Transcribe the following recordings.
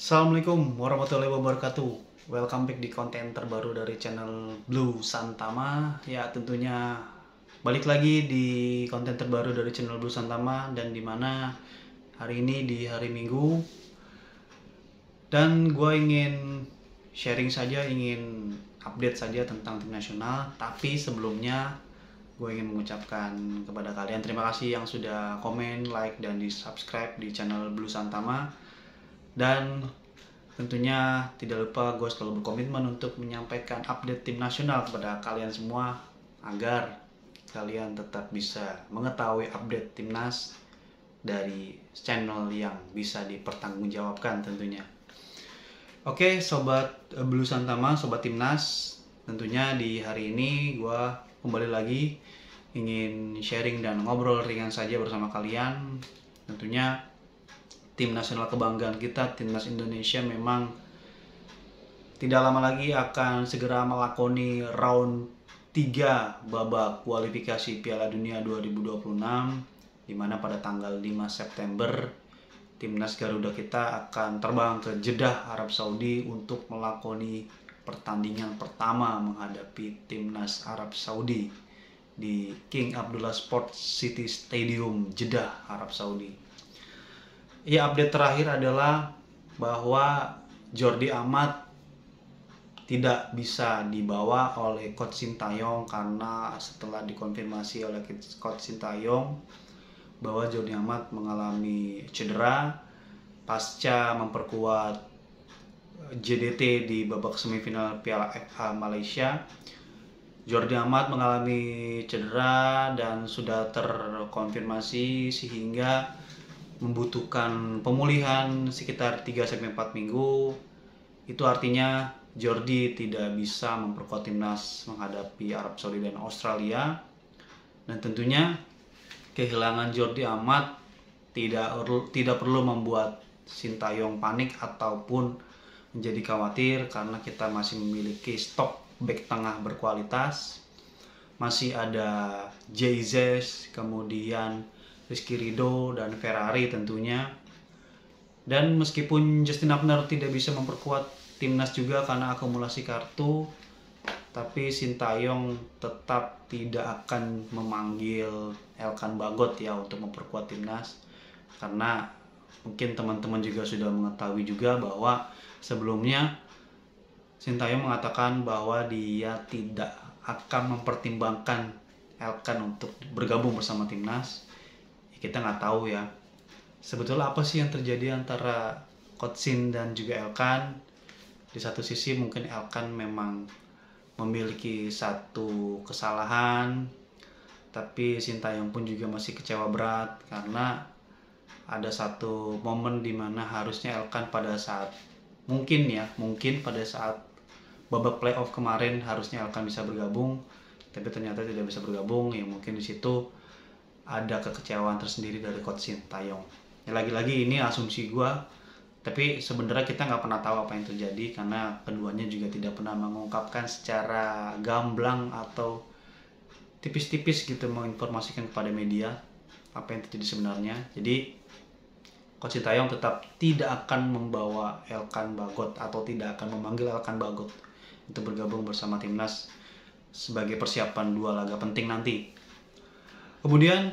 Assalamualaikum warahmatullahi wabarakatuh. Welcome back di konten terbaru dari channel Blue Santama. Ya, tentunya balik lagi di konten terbaru dari channel Blue Santama, dan dimana hari ini di hari Minggu, dan gue ingin sharing saja, ingin update saja tentang tim nasional. Tapi sebelumnya gue ingin mengucapkan kepada kalian terima kasih yang sudah komen, like, dan di subscribe di channel Blue Santama. Dan tentunya tidak lupa gue selalu berkomitmen untuk menyampaikan update tim nasional kepada kalian semua, agar kalian tetap bisa mengetahui update timnas dari channel yang bisa dipertanggungjawabkan tentunya. Oke, sobat Blue Santama, sobat timnas, tentunya di hari ini gue kembali lagi ingin sharing dan ngobrol ringan saja bersama kalian. Tentunya tim nasional kebanggaan kita, timnas Indonesia, memang tidak lama lagi akan segera melakoni round 3 babak kualifikasi Piala Dunia 2026, di mana pada tanggal 5 September timnas Garuda kita akan terbang ke Jeddah, Arab Saudi untuk melakoni pertandingan pertama menghadapi timnas Arab Saudi di King Abdullah Sports City Stadium, Jeddah, Arab Saudi. Ya, update terakhir adalah bahwa Jordi Amat tidak bisa dibawa oleh Coach Sintayong, karena setelah dikonfirmasi oleh Coach Sintayong bahwa Jordi Amat mengalami cedera pasca memperkuat JDT di babak semifinal Piala FA Malaysia. Jordi Amat mengalami cedera dan sudah terkonfirmasi sehingga membutuhkan pemulihan sekitar 3-4 minggu. Itu artinya Jordi tidak bisa memperkuat timnas menghadapi Arab Saudi dan Australia. Dan tentunya kehilangan Jordi Amat tidak perlu membuat Sintayong panik ataupun menjadi khawatir, karena kita masih memiliki stok back tengah berkualitas. Masih ada Jesus, kemudian Rizky Ridho dan Ferrari tentunya. Dan meskipun Justin Abner tidak bisa memperkuat timnas juga karena akumulasi kartu, tapi Sintayong tetap tidak akan memanggil Elkan Bagot ya untuk memperkuat timnas, karena mungkin teman-teman juga sudah mengetahui juga bahwa sebelumnya Sintayong mengatakan bahwa dia tidak akan mempertimbangkan Elkan untuk bergabung bersama timnas. Kita nggak tahu ya sebetulnya apa sih yang terjadi antara Coach Sin dan juga Elkan. Di satu sisi mungkin Elkan memang memiliki satu kesalahan, tapi Sintayong pun juga masih kecewa berat, karena ada satu momen dimana harusnya Elkan pada saat mungkin pada saat babak playoff kemarin harusnya Elkan bisa bergabung, tapi ternyata tidak bisa bergabung. Ya mungkin di situ ada kekecewaan tersendiri dari Coach Sintayong. Ya, lagi-lagi ini asumsi gue, tapi sebenarnya kita nggak pernah tahu apa yang terjadi, karena keduanya juga tidak pernah mengungkapkan secara gamblang atau tipis-tipis gitu menginformasikan kepada media apa yang terjadi sebenarnya. Jadi Coach Sintayong tetap tidak akan membawa Elkan Bagot atau tidak akan memanggil Elkan Bagot untuk bergabung bersama timnas sebagai persiapan 2 laga penting nanti. Kemudian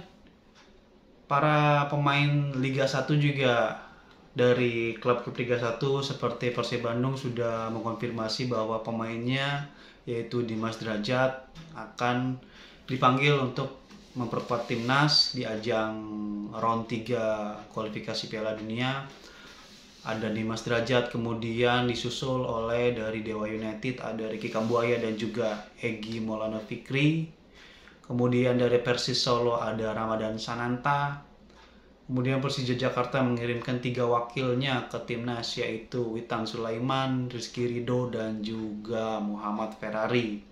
para pemain Liga 1 juga dari klub-klub Liga 1 seperti Persib Bandung sudah mengkonfirmasi bahwa pemainnya yaitu Dimas Drajat akan dipanggil untuk memperkuat timnas di ajang round 3 kualifikasi Piala Dunia. Ada Dimas Drajat, kemudian disusul oleh dari Dewa United ada Ricky Kambuaya dan juga Egy Maulana Fikri. Kemudian dari Persis Solo ada Ramadan Sananta. Kemudian Persija Jakarta mengirimkan 3 wakilnya ke timnas, yaitu Witan Sulaiman, Rizky Ridho, dan juga Muhammad Ferrari.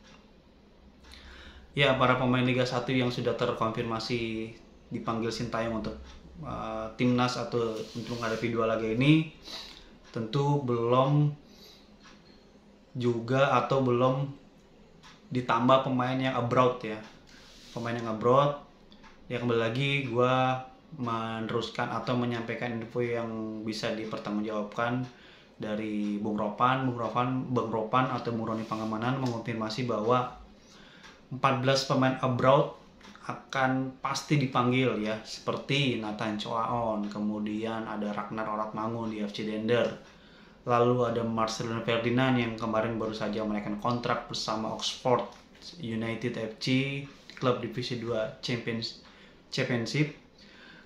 Ya, para pemain Liga 1 yang sudah terkonfirmasi dipanggil Sintayong untuk timnas atau untuk menghadapi 2 laga ini tentu belum ditambah pemain yang abroad ya. Pemain yang abroad ya, kembali lagi gue meneruskan atau menyampaikan info yang bisa dipertanggungjawabkan dari Bung Ropan atau Bung Roni Pangemanan mengonfirmasi bahwa 14 pemain abroad akan pasti dipanggil ya, seperti Nathan Choaon, kemudian ada Ragnar Oratmangun di FC Dender, lalu ada Marcelino Ferdinand yang kemarin baru saja menaikkan kontrak bersama Oxford United FC, klub divisi 2 Championship.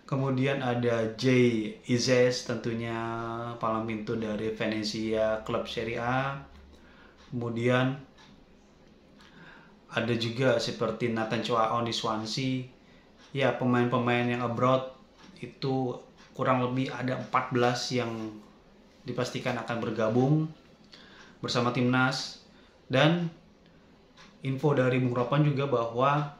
Kemudian ada Jay Izes, tentunya palang pintu dari Venezia klub Serie A. Kemudian ada juga seperti Nathan Choaon di Swansea. Ya, pemain-pemain yang abroad itu kurang lebih ada 14 yang dipastikan akan bergabung bersama timnas. Dan info dari Bung Ropan juga bahwa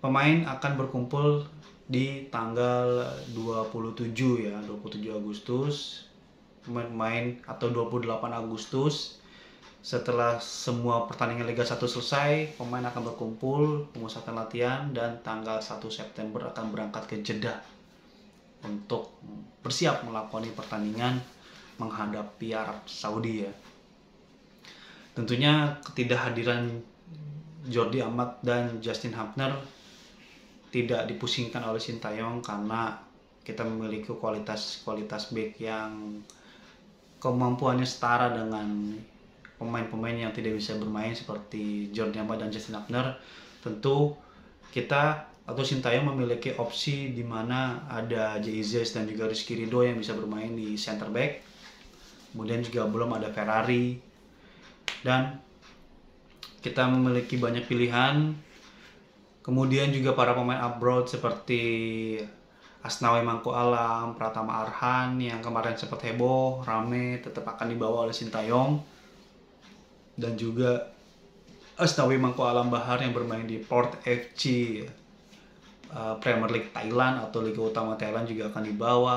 pemain akan berkumpul di tanggal 27 ya, 27 Agustus. Pemain atau 28 Agustus. Setelah semua pertandingan Liga 1 selesai, pemain akan berkumpul, pemusatan latihan, dan tanggal 1 September akan berangkat ke Jeddah untuk bersiap melakoni pertandingan menghadapi Arab Saudi ya. Tentunya ketidakhadiran Jordi Amat dan Justin Hubner tidak dipusingkan oleh Sintayong karena kita memiliki kualitas back yang kemampuannya setara dengan pemain-pemain yang tidak bisa bermain seperti Jordi Amat dan Justin Hubner. Tentu kita atau Sintayong memiliki opsi di mana ada Jay-Z dan juga Rizky Ridho yang bisa bermain di center back. Kemudian juga belum ada Ferrari, dan kita memiliki banyak pilihan. Kemudian juga para pemain abroad seperti Asnawi Mangku Alam, Pratama Arhan yang kemarin sempat heboh, rame, tetap akan dibawa oleh Sintayong. Dan juga Asnawi Mangku Alam Bahar yang bermain di Port FC Premier League Thailand atau Liga Utama Thailand juga akan dibawa.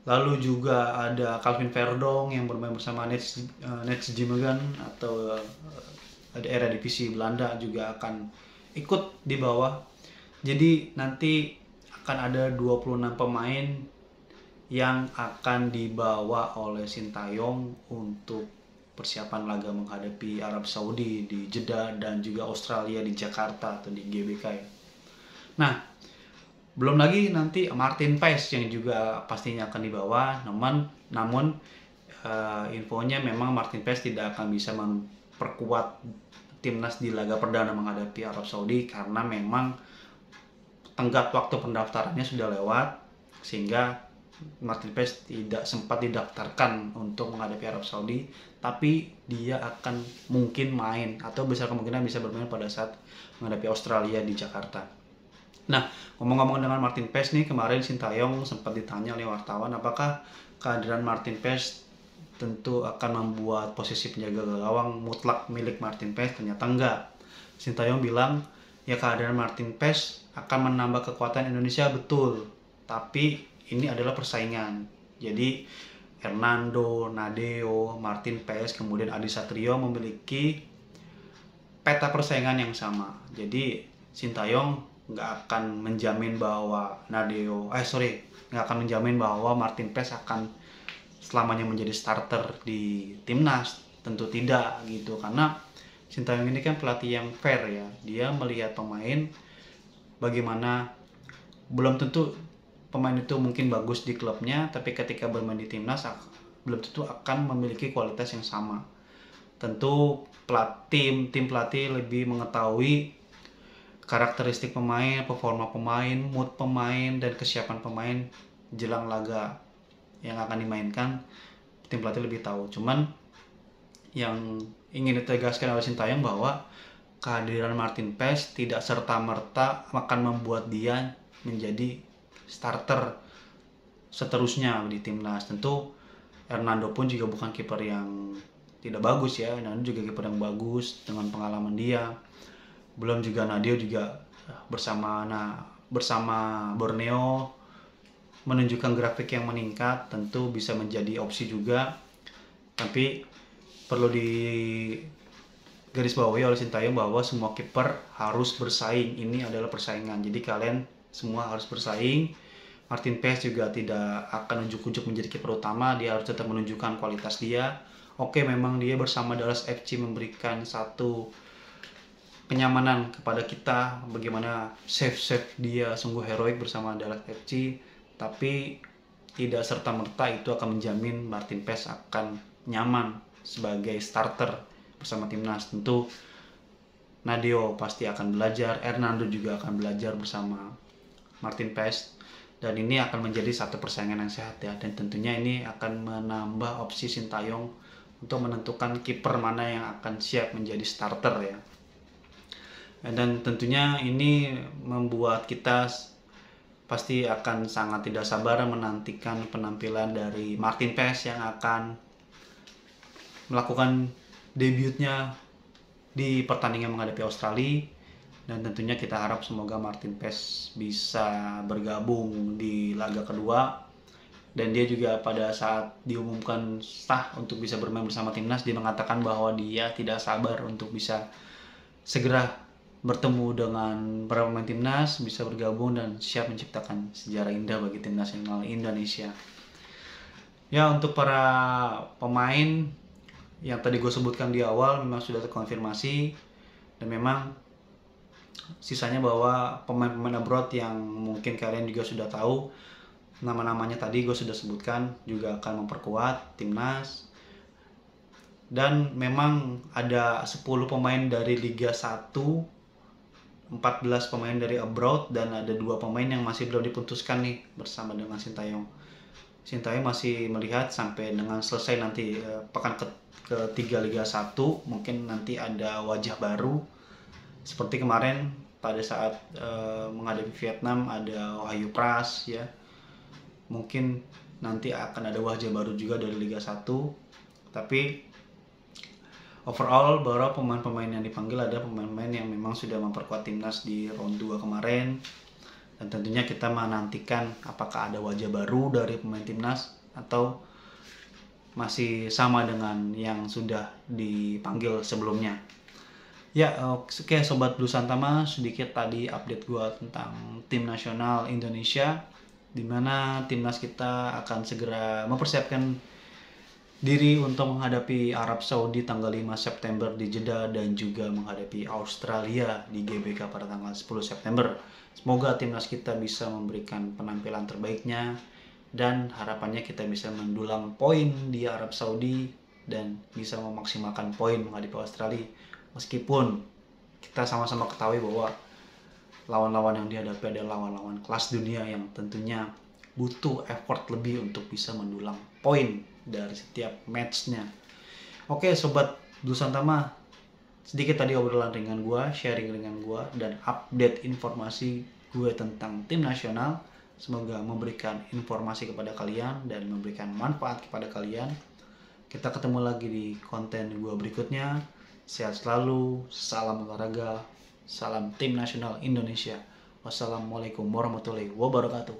Lalu juga ada Calvin Verdong yang bermain bersama Nets Jimegan atau daerah divisi Belanda juga akan ikut di bawah. Jadi nanti akan ada 26 pemain yang akan dibawa oleh Sintayong untuk persiapan laga menghadapi Arab Saudi di Jeddah dan juga Australia di Jakarta atau di GBK ya. Nah, belum lagi nanti Martin Paes yang juga pastinya akan dibawa. Namun infonya memang Martin Paes tidak akan bisa memperkuat timnas di laga perdana menghadapi Arab Saudi karena memang tenggat waktu pendaftarannya sudah lewat, sehingga Martin Paes tidak sempat didaftarkan untuk menghadapi Arab Saudi, tapi dia akan mungkin main atau besar kemungkinan bisa bermain pada saat menghadapi Australia di Jakarta. Nah, ngomong-ngomong dengan Martin Paes nih, kemarin Sintayong sempat ditanya oleh wartawan apakah kehadiran Martin Paes tentu akan membuat posisi penjaga gawang mutlak milik Martin Paes. Ternyata enggak. Sintayong bilang ya kehadiran Martin Paes akan menambah kekuatan Indonesia, betul, tapi ini adalah persaingan. Jadi Hernando, Nadeo, Martin Paes, kemudian Adi Satrio memiliki peta persaingan yang sama. Jadi Sintayong nggak akan menjamin bahwa nggak akan menjamin bahwa Martin Paes akan selamanya menjadi starter di timnas. Tentu tidak gitu, karena Sintayong ini kan pelatih yang fair ya. Dia melihat pemain bagaimana, belum tentu pemain itu mungkin bagus di klubnya, tapi ketika bermain di timnas belum tentu akan memiliki kualitas yang sama. Tentu tim pelatih lebih mengetahui karakteristik pemain, performa pemain, mood pemain, dan kesiapan pemain jelang laga yang akan dimainkan. Tim pelatih lebih tahu. Cuman yang ingin ditegaskan oleh Sintayong bahwa kehadiran Martin Paes tidak serta-merta akan membuat dia menjadi starter seterusnya di timnas. Tentu Hernando pun juga bukan kiper yang tidak bagus ya. Hernando juga kiper yang bagus dengan pengalaman dia. Belum juga Nadeo juga bersama Borneo menunjukkan grafik yang meningkat, tentu bisa menjadi opsi juga. Tapi perlu digarisbawahi oleh Sintayong bahwa semua kiper harus bersaing. Ini adalah persaingan. Jadi kalian semua harus bersaing. Martin Paes juga tidak akan ujuk-ujuk menjadi kiper utama, dia harus tetap menunjukkan kualitas dia. Oke, memang dia bersama Dallas FC memberikan satu kenyamanan kepada kita, bagaimana save dia sungguh heroik bersama Dallas FC, tapi tidak serta-merta itu akan menjamin Martin Paes akan nyaman sebagai starter bersama timnas. Tentu Nadio pasti akan belajar, Hernando juga akan belajar bersama Martin Paes, dan ini akan menjadi satu persaingan yang sehat ya, dan tentunya ini akan menambah opsi Sintayong untuk menentukan kiper mana yang akan siap menjadi starter ya. Dan tentunya ini membuat kita pasti akan sangat tidak sabar menantikan penampilan dari Martin Paes yang akan melakukan debutnya di pertandingan menghadapi Australia. Dan tentunya kita harap semoga Martin Paes bisa bergabung di laga kedua, dan dia juga pada saat diumumkan sah untuk bisa bermain bersama timnas, dia mengatakan bahwa dia tidak sabar untuk bisa segera bertemu dengan para pemain timnas, bisa bergabung dan siap menciptakan sejarah indah bagi tim nasional Indonesia. Ya, untuk para pemain yang tadi gue sebutkan di awal memang sudah terkonfirmasi, dan memang sisanya bahwa pemain-pemain abroad yang mungkin kalian juga sudah tahu nama-namanya tadi gue sudah sebutkan juga akan memperkuat timnas. Dan memang ada 10 pemain dari Liga 1, 14 pemain dari abroad, dan ada 2 pemain yang masih belum diputuskan nih bersama dengan Sintayong. Sintayong masih melihat sampai dengan selesai nanti pekan ketiga Liga 1, mungkin nanti ada wajah baru. Seperti kemarin pada saat menghadapi Vietnam ada Wahyu Pras ya. Mungkin nanti akan ada wajah baru juga dari Liga 1. Tapi overall bahwa pemain-pemain yang dipanggil ada pemain-pemain yang memang sudah memperkuat timnas di round 2 kemarin. Dan tentunya kita menantikan apakah ada wajah baru dari pemain timnas atau masih sama dengan yang sudah dipanggil sebelumnya. Ya, oke Sobat Blue Santama, sedikit tadi update gua tentang tim nasional Indonesia, di mana timnas kita akan segera mempersiapkan diri untuk menghadapi Arab Saudi tanggal 5 September di Jeddah, dan juga menghadapi Australia di GBK pada tanggal 10 September. Semoga timnas kita bisa memberikan penampilan terbaiknya, dan harapannya kita bisa mendulang poin di Arab Saudi dan bisa memaksimalkan poin menghadapi Australia. Meskipun kita sama-sama ketahui bahwa lawan-lawan yang dihadapi adalah lawan-lawan kelas dunia yang tentunya butuh effort lebih untuk bisa mendulang poin dari setiap matchnya. Oke Sobat Blue Santama, sedikit tadi obrolan dengan gue, sharing dengan gue, dan update informasi gue tentang tim nasional. Semoga memberikan informasi kepada kalian dan memberikan manfaat kepada kalian. Kita ketemu lagi di konten gue berikutnya. Sehat selalu, salam olahraga, salam tim nasional Indonesia. Wassalamualaikum warahmatullahi wabarakatuh.